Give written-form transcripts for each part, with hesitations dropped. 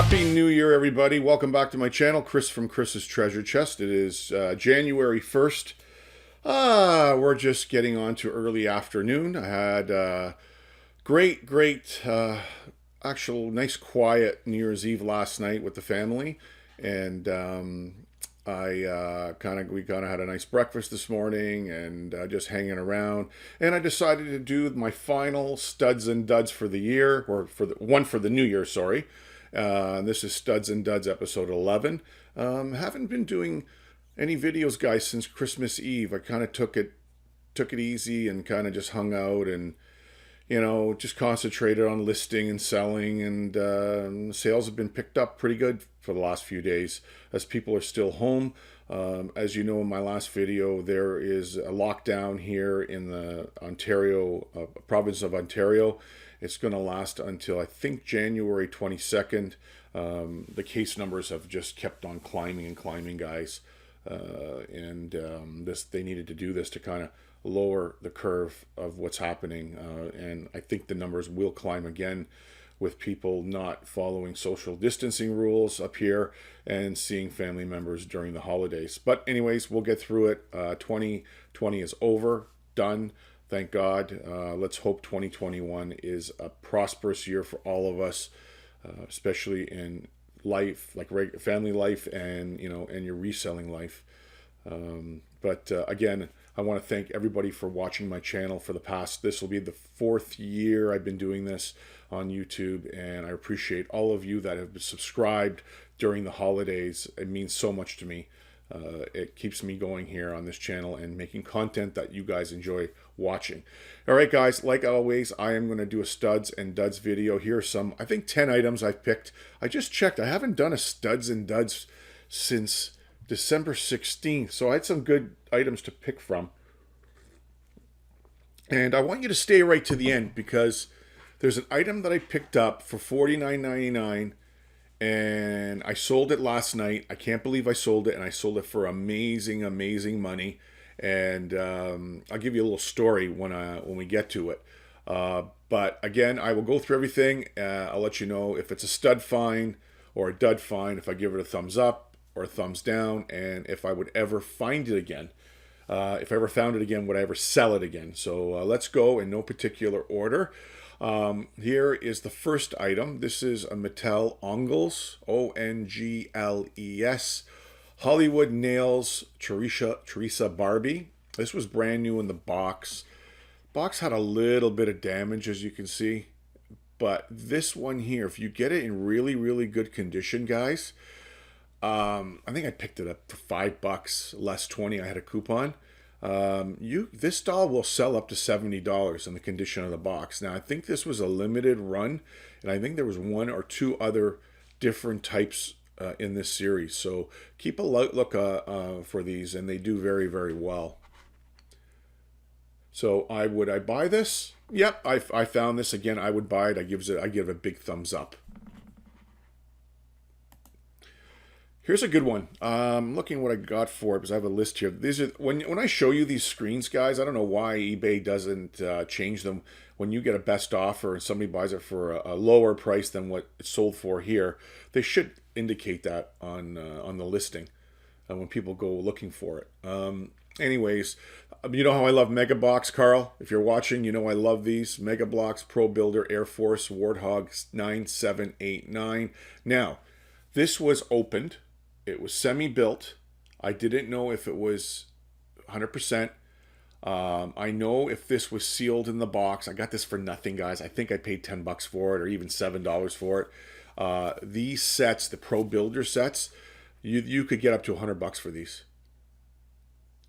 Happy New Year, everybody. Welcome back to my channel, Chris from Chris's Treasure Chest. It is January 1st. We're just getting on to early afternoon. I had great, actual nice quiet New Year's Eve last night with the family. And we kind of had a nice breakfast this morning and just hanging around. And I decided to do my final studs and duds for the year, or for the new year, sorry. This is Studs and Duds episode 11. Haven't been doing any videos, guys, since Christmas Eve. I kind of took it easy and kind of just hung out and, you know, just concentrated on listing and selling, and sales have been picked up pretty good for the last few days as people are still home. As you know, in my last video, there is a lockdown here in the province of Ontario. It's going to last until, I think, January 22nd. The case numbers have just kept on climbing and climbing, guys. They needed to do this to kind of lower the curve of what's happening. And I think the numbers will climb again with people not following social distancing rules up here and seeing family members during the holidays. But anyways, we'll get through it. 2020 is over, done. Thank God. Let's hope 2021 is a prosperous year for all of us, especially in life, like family life, and and your reselling life. Again, I want to thank everybody for watching my channel for the past. This will be the 4th year I've been doing this on YouTube, and I appreciate all of you that have been subscribed during the holidays. It means so much to me. It keeps me going here on this channel and making content that you guys enjoy watching. All right, guys, like always, I am going to do a studs and duds video. Here are some, I think, 10 items I've picked. I just checked. I haven't done a studs and duds since December 16th, so I had some good items to pick from. And I want you to stay right to the end, because there's an item that I picked up for $49.99. And I sold it last night. I can't believe I sold it, and I sold it for amazing money. And I'll give you a little story when we get to it. But again, I will go through everything. I'll let you know if it's a stud find or a dud find, if I give it a thumbs up or a thumbs down, and if I would ever find it again. If I ever found it again, would I ever sell it again? So let's go in no particular order. Here is the first item. This is a Mattel Ongles, Ongles, Hollywood Nails Teresa Barbie. This was brand new in the box. Box had a little bit of damage, as you can see. But this one here, if you get it in really good condition, guys, I think I picked it up for $5, less 20. I had a coupon. This doll will sell up to $70 in the condition of the box. Now, I think this was a limited run, and I think there was 1 or 2 other different types in this series. So keep a look for these, and they do very well. So would I buy this? Yep, I found this again. I would buy it. I give it a big thumbs up. Here's a good one. Looking what I got for it, because I have a list here. These are when I show you these screens, guys. I don't know why eBay doesn't change them. When you get a best offer and somebody buys it for a lower price than what it's sold for here, they should indicate that on the listing when people go looking for it. Anyways, you know how I love Mega Bloks, Carl. If you're watching, you know I love these Mega Bloks Pro Builder Air Force Warthog 9789. Now, this was opened. It was semi-built. I didn't know if it was 100%. I know if this was sealed in the box. I got this for nothing, guys. I think I paid $10 for it, or even $7 for it. These sets, the Pro Builder sets, you could get up to $100 for these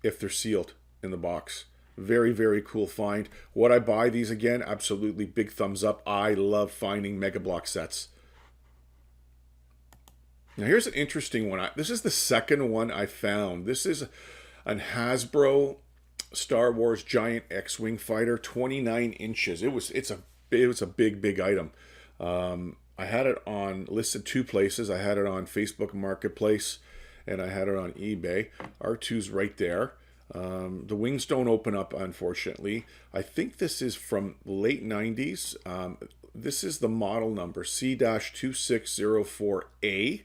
if they're sealed in the box. Very cool find. Would I buy these again? Absolutely. Big thumbs up. I love finding Mega Bloks sets. Now here's an interesting one. This is the second one I found. This is an Hasbro Star Wars Giant X-Wing fighter, 29 inches. It's a big item. I had it listed 2 places. I had it on Facebook Marketplace, and I had it on eBay. R2's right there. The wings don't open up, unfortunately. I think this is from late 90s. this is the model number, C-2604A.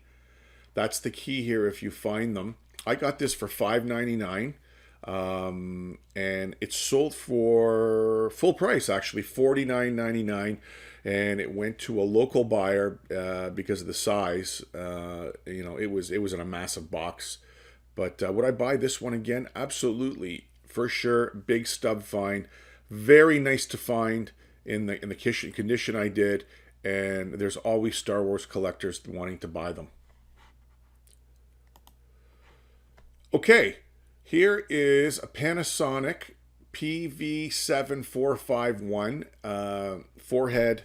That's the key here if you find them. I got this for $5.99. And it's sold for full price, actually $49.99, and it went to a local buyer because of the size. You know, it was in a massive box. But would I buy this one again? Absolutely, for sure. Big stub find, very nice to find in the condition I did, and there's always Star Wars collectors wanting to buy them. Okay. Here is a Panasonic PV7451 4-head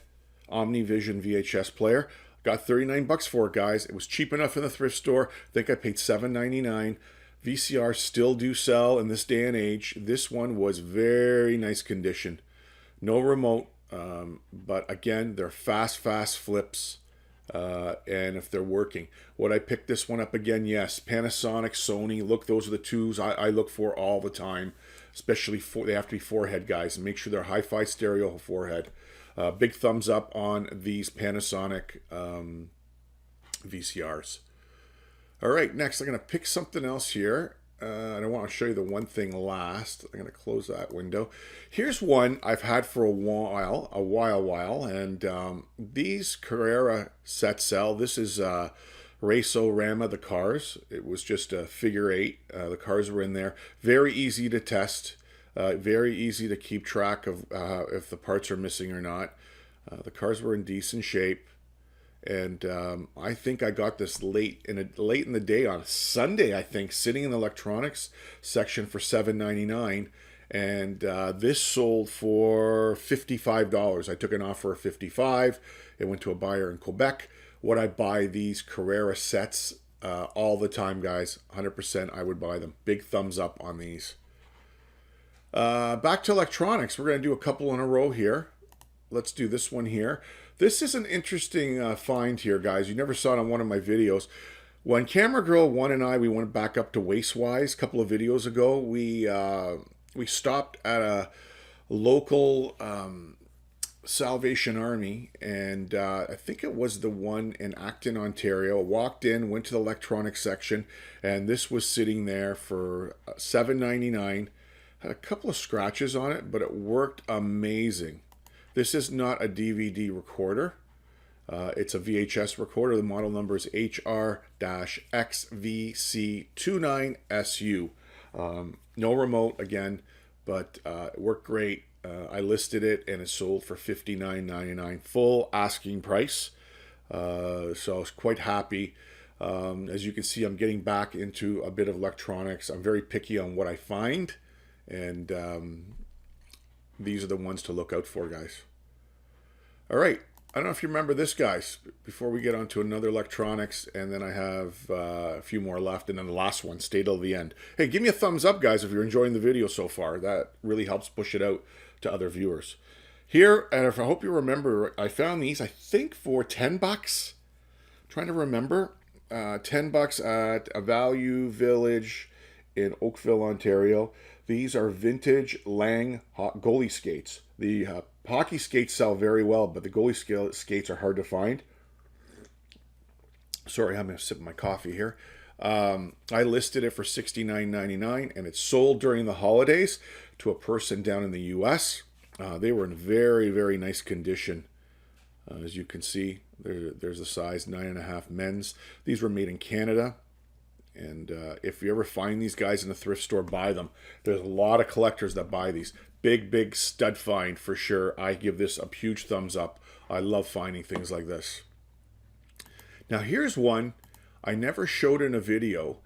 OmniVision VHS player. Got 39 bucks for it, guys. It was cheap enough in the thrift store. I think I paid $7.99. VCRs still do sell in this day and age. This one was very nice condition. No remote, but again, they're fast flips. And if they're working. Would I pick this one up again? Yes. Panasonic, Sony, look, those are the twos I look for all the time, especially they have to be 4-head, guys, and make sure they're hi-fi stereo 4-head. Big thumbs up on these Panasonic VCRs. All right, next I'm going to pick something else here. And I want to show you the one thing last. I'm going to close that window. Here's one I've had for a while, and these Carrera set sell. This is Race-O-Rama, the cars. It was just a figure 8. The cars were in there. Very easy to test. Very easy to keep track of if the parts are missing or not. The cars were in decent shape. And I think I got this late in the day on a Sunday, I think, sitting in the electronics section for $7.99, and this sold for $55. I took an offer of $55. It went to a buyer in Quebec. Would I buy these Carrera sets all the time, guys? 100% I would buy them. Big thumbs up on these. Back to electronics. We're going to do a couple in a row here. Let's do this one here. This is an interesting find here, guys. You never saw it on one of my videos. When Camera Girl 1 and we went back up to Wastewise a couple of videos ago, we stopped at a local Salvation Army, and I think it was the one in Acton, Ontario. Walked in, went to the electronics section, and this was sitting there for $7.99. Had a couple of scratches on it, but it worked amazing. This is not a DVD recorder. It's a VHS recorder. The model number is HR-XVC29SU. No remote again, but it worked great. I listed it and it sold for $59.99, full asking price. So I was quite happy. As you can see, I'm getting back into a bit of electronics. I'm very picky on what I find, and these are the ones to look out for, guys. All right. I don't know if you remember this, guys, before we get on to another electronics, and then I have a few more left, and then the last one, stay till the end. Hey, give me a thumbs up, guys, if you're enjoying the video so far. That really helps push it out to other viewers. Here, and I hope you remember, I found these, I think, for 10 bucks. I'm trying to remember. 10 bucks at a Value Village in Oakville, Ontario. These are vintage Lang goalie skates. The hockey skates sell very well, but the goalie skates are hard to find. Sorry, I'm going to sip my coffee here. I listed it for $69.99, and it sold during the holidays to a person down in the U.S. They were in very, very nice condition. As you can see, there's a size 9.5 men's. These were made in Canada. And if you ever find these guys in a thrift store, buy them. There's a lot of collectors that buy these. Big stud find for sure. I give this a huge thumbs up. I love finding things like this. Now here's one I never showed in a video.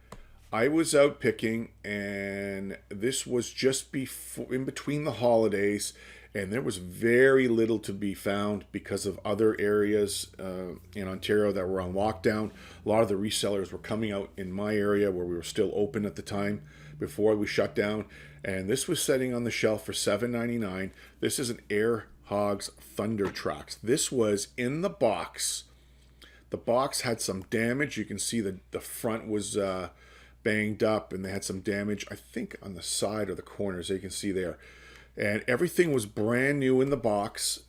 I was out picking, and this was just in between the holidays, and there was very little to be found because of other areas in Ontario that were on lockdown. A lot of the resellers were coming out in my area where we were still open at the time before we shut down, and this was sitting on the shelf for $7.99. This is an Air Hogs Thunder Tracks. This was in the box. The box had some damage. You can see the front was banged up, and they had some damage, I think, on the side or the corners. You can see there. And everything was brand new in the box.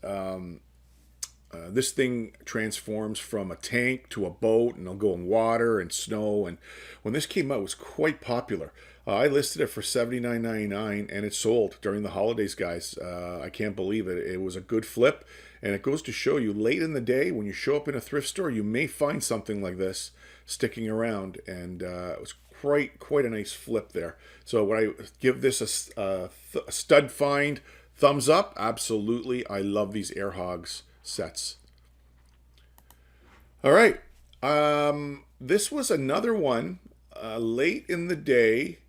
This thing transforms from a tank to a boat, and it'll go in water and snow. And when this came out, it was quite popular. I listed it for $79.99, and it sold during the holidays, guys. I can't believe it. It was a good flip, and it goes to show you late in the day when you show up in a thrift store, you may find something like this sticking around, and it was quite a nice flip there. So would I give this a stud find? Thumbs up? Absolutely. I love these Air Hogs sets. All right. This was another one late in the day.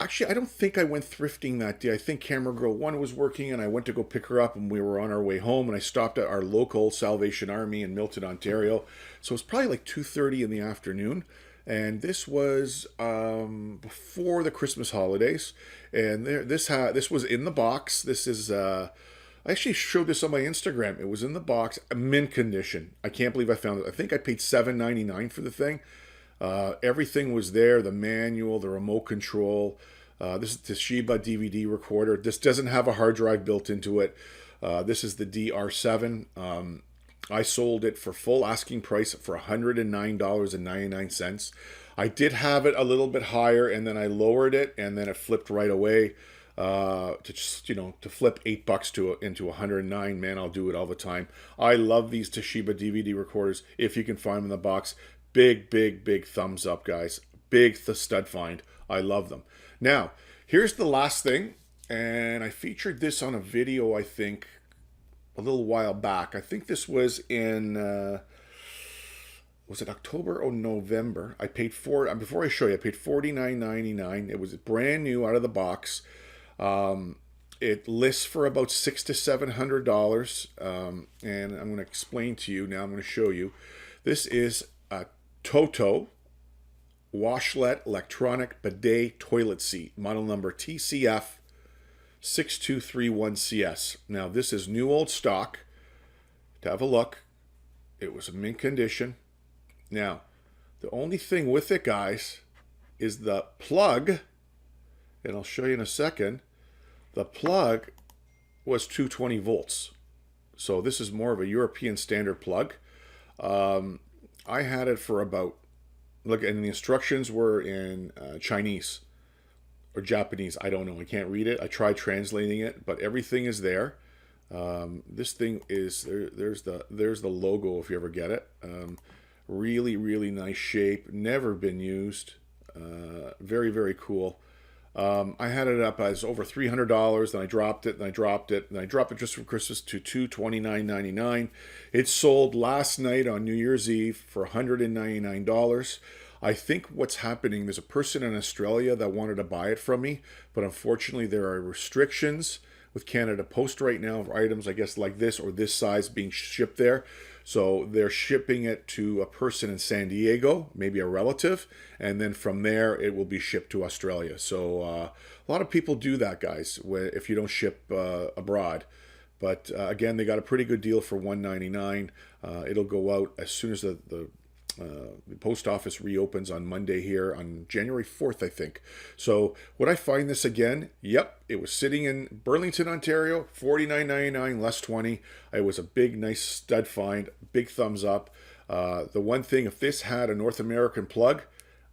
Actually, I don't think I went thrifting that day. I think Camera Girl 1 was working, and I went to go pick her up, and we were on our way home, and I stopped at our local Salvation Army in Milton, Ontario. So it was probably like 2:30 in the afternoon. And this was before the Christmas holidays, and this was in the box. This is I actually showed this on my Instagram. It was in the box, mint condition. I can't believe I found it. I think I paid $7.99 for the thing. Everything was there: the manual, the remote control. This is Toshiba Dvd Recorder. This doesn't have a hard drive built into it. This is the DR7. I sold it for full asking price for $109.99. I did have it a little bit higher, and then I lowered it, and then it flipped right away. To just, to flip $8 into $109. Man, I'll do it all the time. I love these Toshiba DVD recorders. If you can find them in the box, big thumbs up, guys. Big stud find. I love them. Now, here's the last thing, and I featured this on a video, I think, a little while back. I think this was in, was it October or November? I paid before I show you, I paid $49.99. It was brand new out of the box. It lists for about $600 to $700. And I'm going to explain to you now. I'm going to show you. This is a Toto Washlet electronic bidet toilet seat, model number TCF 6231CS. Now, this is new old stock. To have a look, it was in mint condition. Now, the only thing with it, guys, is the plug, and I'll show you in a second. The plug was 220 volts. So this is more of a European standard plug. I had it for about, look, and the instructions were in Chinese or Japanese. I don't know. I can't read it. I tried translating it, but everything is there. This thing is there's the logo if you ever get it. Really nice shape. Never been used. Very cool. I had it up as over $300. Then I dropped it. Then I dropped it. Then I dropped it just for Christmas to $229.99. It sold last night on New Year's Eve for $199. I think what's happening, there's a person in Australia that wanted to buy it from me, but unfortunately there are restrictions with Canada Post right now of items, I guess, like this or this size being shipped there. So they're shipping it to a person in San Diego, maybe a relative, and then from there it will be shipped to Australia. So a lot of people do that, guys, if you don't ship abroad. But again, they got a pretty good deal for $199. It'll go out as soon as the post office reopens on Monday here on January 4th, I think. So would I find this again? Yep. It was sitting in Burlington, Ontario, $49.99 less 20. It was a big, nice stud find. Big thumbs up. The one thing, if this had a North American plug,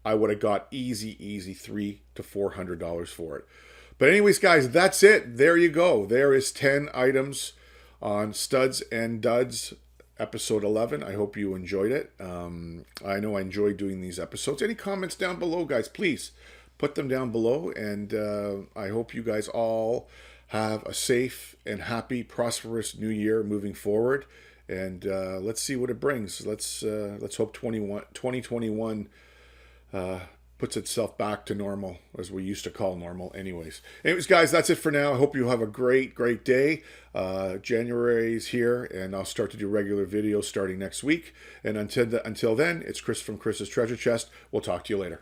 I would have got easy $300 to $400 for it. But anyways, guys, that's it. There you go. There is 10 items on Studs and Duds episode 11. I hope you enjoyed it. I know I enjoy doing these episodes. Any comments down below, guys, please put them down below. And I hope you guys all have a safe and happy, prosperous new year moving forward. And let's see what it brings. Let's hope 2021 puts itself back to normal, as we used to call normal. Anyways, guys, that's it for now. I hope you have a great day. January's here, and I'll start to do regular videos starting next week. And until then, it's Chris from Chris's Treasure Chest. We'll talk to you later.